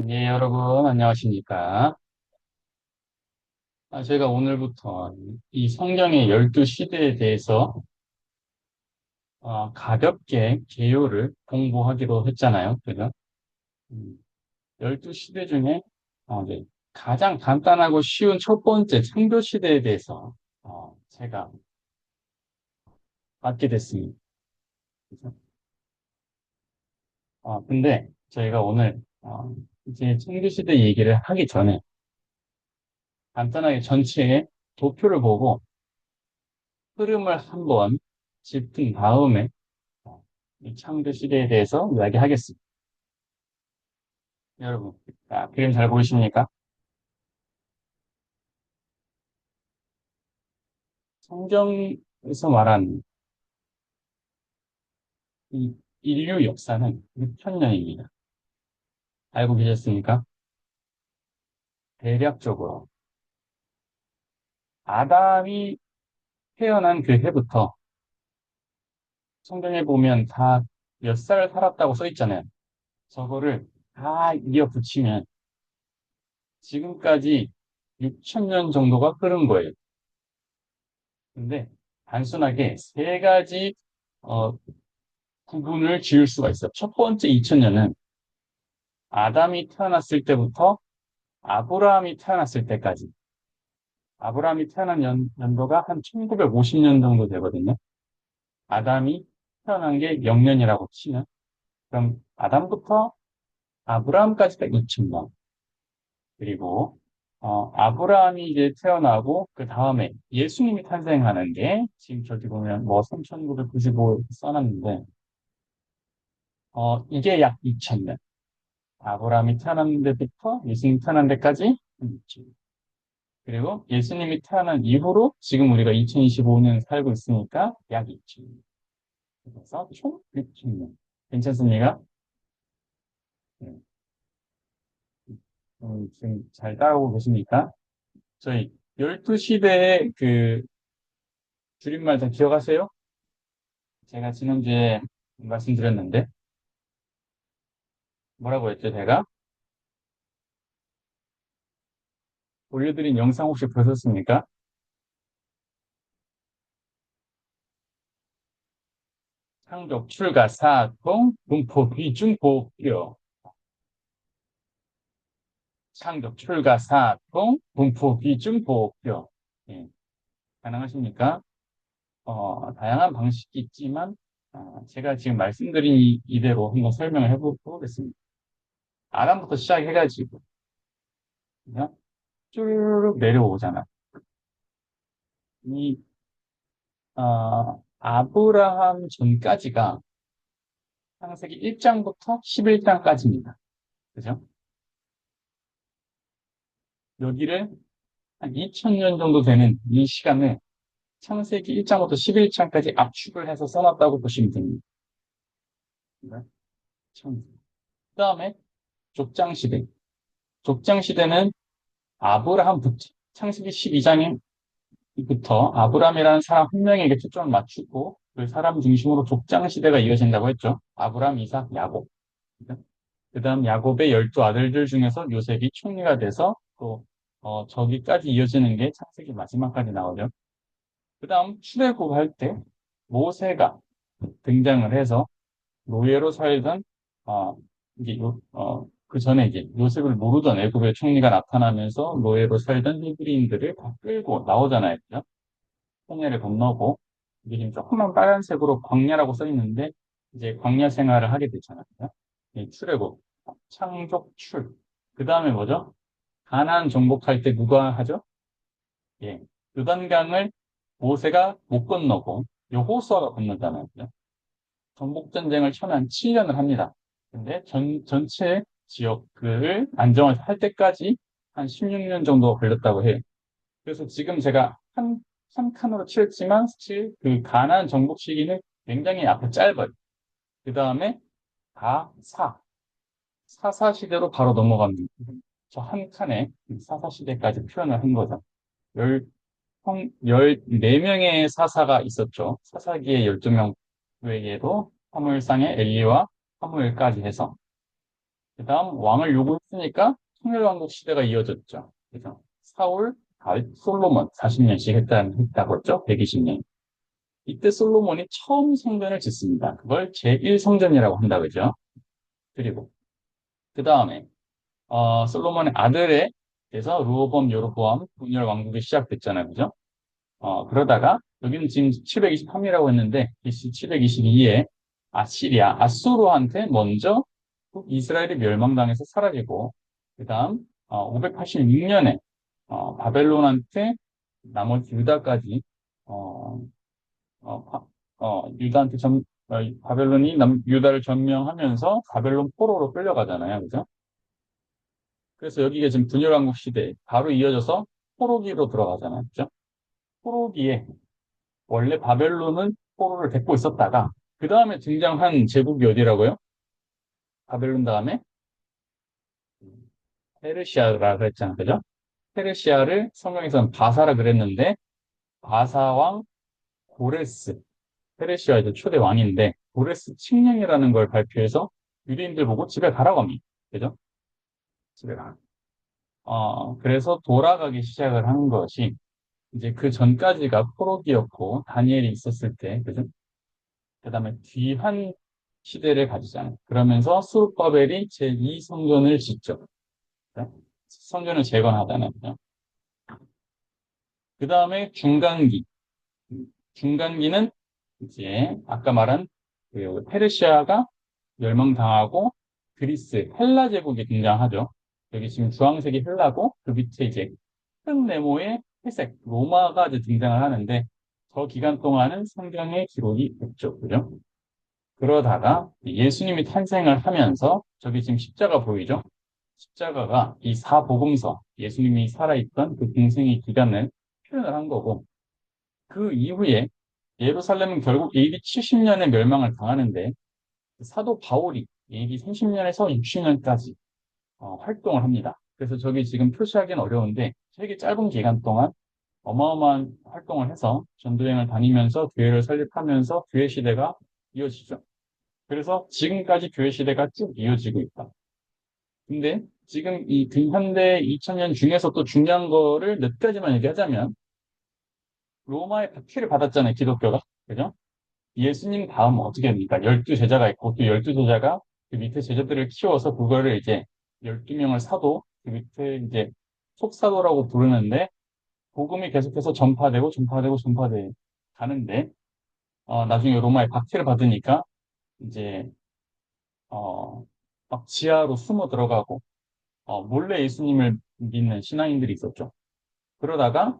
예, 여러분, 안녕하십니까. 저희가 오늘부터 이 성경의 12시대에 대해서 가볍게 개요를 공부하기로 했잖아요. 그죠? 음, 12시대 중에 네, 가장 간단하고 쉬운 첫 번째 창조시대에 대해서 제가 맡게 됐습니다. 그죠? 근데 저희가 오늘 이제 창조시대 얘기를 하기 전에 간단하게 전체의 도표를 보고 흐름을 한번 짚은 다음에 이 창조 시대에 대해서 이야기하겠습니다. 여러분, 그림 잘 보이십니까? 성경에서 말한 이 인류 역사는 6천년입니다. 알고 계셨습니까? 대략적으로 아담이 태어난 그 해부터 성경에 보면 다 몇 살 살았다고 써 있잖아요. 저거를 다 이어 붙이면 지금까지 6천 년 정도가 흐른 거예요. 근데 단순하게 세 가지 어, 구분을 지을 수가 있어요. 첫 번째 2000년은 아담이 태어났을 때부터 아브라함이 태어났을 때까지. 아브라함이 태어난 연도가 한 1950년 정도 되거든요. 아담이 태어난 게 0년이라고 치면. 그럼 아담부터 아브라함까지가 2000년. 그리고 아브라함이 이제 태어나고 그 다음에 예수님이 탄생하는 게 지금 저기 보면 뭐 3995 써놨는데 이게 약 2000년. 아브라함이 태어난 데부터 예수님 태어난 데까지 2000년. 그리고 예수님이 태어난 이후로 지금 우리가 2025년 살고 있으니까 약 2000년. 그래서 총 6천년. 괜찮습니까? 네. 지금 잘 따라오고 계십니까? 저희 12시대의 그 줄임말 다 기억하세요? 제가 지난주에 말씀드렸는데 뭐라고 했죠, 제가? 올려드린 영상 혹시 보셨습니까? 창조, 출가, 사동, 분포, 비중, 보표. 창조, 출가, 사동, 분포, 비중, 보표. 예, 가능하십니까? 다양한 방식이 있지만, 제가 지금 말씀드린 이대로 한번 설명을 해보겠습니다. 아담부터 시작해가지고, 그냥 쭉 내려오잖아. 이, 아브라함 전까지가 창세기 1장부터 11장까지입니다. 그죠? 여기를 한 2000년 정도 되는 이 시간을 창세기 1장부터 11장까지 압축을 해서 써놨다고 보시면 됩니다. 그 다음에 족장시대. 족장시대는 아브라함부터 창세기 12장부터 아브라함이라는 사람 한 명에게 초점을 맞추고 그 사람 중심으로 족장 시대가 이어진다고 했죠. 아브라함, 이삭, 야곱. 그 다음 야곱의 12아들들 중에서 요셉이 총리가 돼서 또 저기까지 이어지는 게 창세기 마지막까지 나오죠. 그 다음 출애굽할 때 모세가 등장을 해서 노예로 살던 어, 이제 그 전에 이제 요셉을 모르던 애굽의 총리가 나타나면서 노예로 살던 히브리인들을 다 끌고 나오잖아요. 그죠? 홍해를 건너고 이게 지금 조금만 빨간색으로 광야라고 써 있는데 이제 광야 생활을 하게 되잖아요. 그죠? 이 출애굽, 창조, 출. 그 다음에 뭐죠? 가나안 정복할 때 누가 하죠? 예, 요단강을 모세가 못 건너고 여호수아가 건너잖아요. 그죠? 정복전쟁을 처음 한 7년을 합니다. 근데 전체 지역을 안정할 때까지 한 16년 정도 걸렸다고 해요. 그래서 지금 제가 한 칸으로 칠했지만 사실 그 가나안 정복 시기는 굉장히 앞에 짧아요. 그 다음에 사, 사사 시대로 바로 넘어갑니다. 저 한 칸에 사사 시대까지 표현을 한 거죠. 열, 총 14명의 사사가 있었죠. 사사기의 12명 외에도 사무엘상의 엘리와 사무엘까지 해서 그 다음 왕을 요구했으니까 통일왕국 시대가 이어졌죠. 그래서 사울, 다윗, 솔로몬 40년씩 했다고 했죠. 120년. 이때 솔로몬이 처음 성전을 짓습니다. 그걸 제1성전이라고 한다 그죠. 그리고 그 다음에 솔로몬의 아들에 대해서 르호보암, 여로보암 분열 왕국이 시작됐잖아요. 그죠? 그러다가 여기는 지금 723이라고 했는데 BC 722에 아시리아, 아수르한테 먼저 이스라엘이 멸망당해서 사라지고 그 다음 586년에 바벨론한테 나머지 유다까지 어, 유다한테 바벨론이 유다를 점령하면서 바벨론 포로로 끌려가잖아요. 그죠? 그래서 여기가 지금 분열왕국 시대 바로 이어져서 포로기로 들어가잖아요. 그죠? 포로기에 원래 바벨론은 포로를 데리고 있었다가 그 다음에 등장한 제국이 어디라고요? 바벨론 다음에 페르시아라고 했잖아요. 그죠? 페르시아를 성경에서는 바사라 그랬는데 바사 왕 고레스 페르시아의 초대 왕인데 고레스 칙령이라는 걸 발표해서 유대인들 보고 집에 가라고 합니다. 그죠? 집에 가. 그래서 돌아가기 시작을 한 것이 이제 그 전까지가 포로기였고 다니엘이 있었을 때, 그죠? 그다음에 귀한 시대를 가지잖아요. 그러면서 수르바벨이 제2성전을 짓죠. 그죠? 성전을 재건하잖아요. 그 다음에 중간기. 중간기는 이제 아까 말한 그 페르시아가 멸망당하고 그리스, 헬라 제국이 등장하죠. 여기 지금 주황색이 헬라고 그 밑에 이제 큰 네모의 회색 로마가 이제 등장을 하는데 저 기간 동안은 성경의 기록이 없죠. 그죠? 그러다가 예수님이 탄생을 하면서 저기 지금 십자가 보이죠? 십자가가 이 사복음서, 예수님이 살아있던 그 공생의 기간을 표현을 한 거고 그 이후에 예루살렘은 결국 AD 70년에 멸망을 당하는데 사도 바울이 AD 30년에서 60년까지 활동을 합니다. 그래서 저기 지금 표시하기는 어려운데 되게 짧은 기간 동안 어마어마한 활동을 해서 전도여행을 다니면서 교회를 설립하면서 교회 시대가 이어지죠. 그래서 지금까지 교회 시대가 쭉 이어지고 있다. 근데 지금 이 근현대 2000년 중에서 또 중요한 거를 몇 가지만 얘기하자면 로마의 박해를 받았잖아요, 기독교가. 그죠? 예수님 다음 어떻게 됩니까? 12제자가 있고 또 12제자가 그 밑에 제자들을 키워서 그거를 이제 12명을 사도 그 밑에 이제 속사도라고 부르는데 복음이 계속해서 전파되고 가는데 나중에 로마의 박해를 받으니까 이제 어, 막 지하로 숨어 들어가고 몰래 예수님을 믿는 신앙인들이 있었죠. 그러다가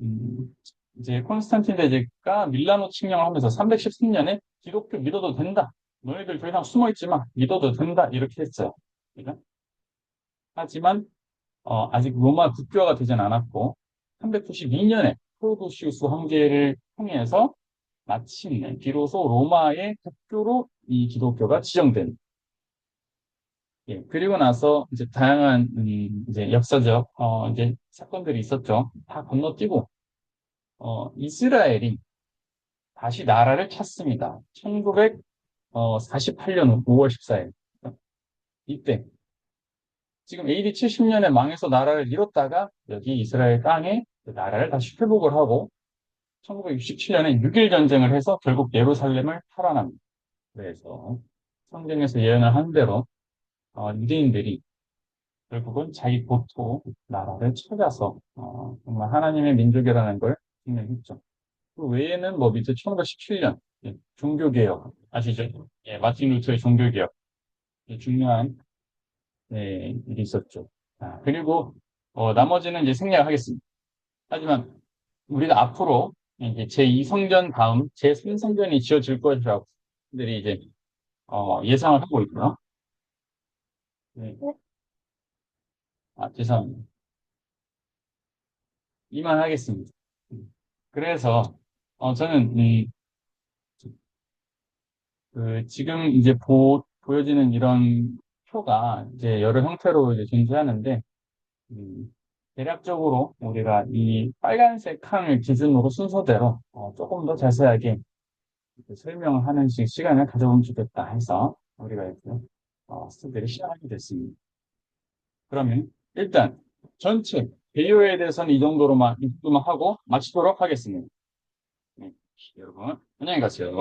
음, 이제 콘스탄틴 대제가 밀라노 칙령을 하면서 313년에 기독교 믿어도 된다. 너희들 더 이상 숨어 있지 마. 믿어도 된다. 이렇게 했어요. 그죠? 하지만 아직 로마 국교화가 되진 않았고 392년에 프로도시우스 황제를 통해서 마침내 비로소 로마의 국교로 이 기독교가 지정된. 예, 그리고 나서 이제 다양한 이제 역사적 이제 사건들이 있었죠. 다 건너뛰고 이스라엘이 다시 나라를 찾습니다. 1948년 5월 14일. 이때 지금 AD 70년에 망해서 나라를 잃었다가 여기 이스라엘 땅에 그 나라를 다시 회복을 하고 1967년에 6일 전쟁을 해서 결국 예루살렘을 탈환합니다. 그래서 성경에서 예언을 한 대로 유대인들이 결국은 자기 고토 나라를 찾아서 정말 하나님의 민족이라는 걸 증명했죠. 그 외에는 뭐 밑에 1917년 종교개혁 아시죠? 예, 마틴 루터의 종교개혁 중요한 일이 있었죠. 그리고 나머지는 이제 생략하겠습니다. 하지만 우리가 앞으로 이제 제2성전 다음 제3성전이 지어질 것이라고 들이 이제 예상을 하고 있고요. 네. 죄송합니다. 이만하겠습니다. 그래서 저는 지금 이제 보여지는 이런 표가 이제 여러 형태로 이제 존재하는데 대략적으로 우리가 이 빨간색 칸을 기준으로 순서대로 조금 더 자세하게 설명을 하는 시간을 가져보면 좋겠다 해서 우리가 이렇게 마스터들이 시작하게 됐습니다. 그러면 일단 전체 배우에 대해서는 이 정도로만 하고 마치도록 하겠습니다. 네, 여러분 안녕히 가세요.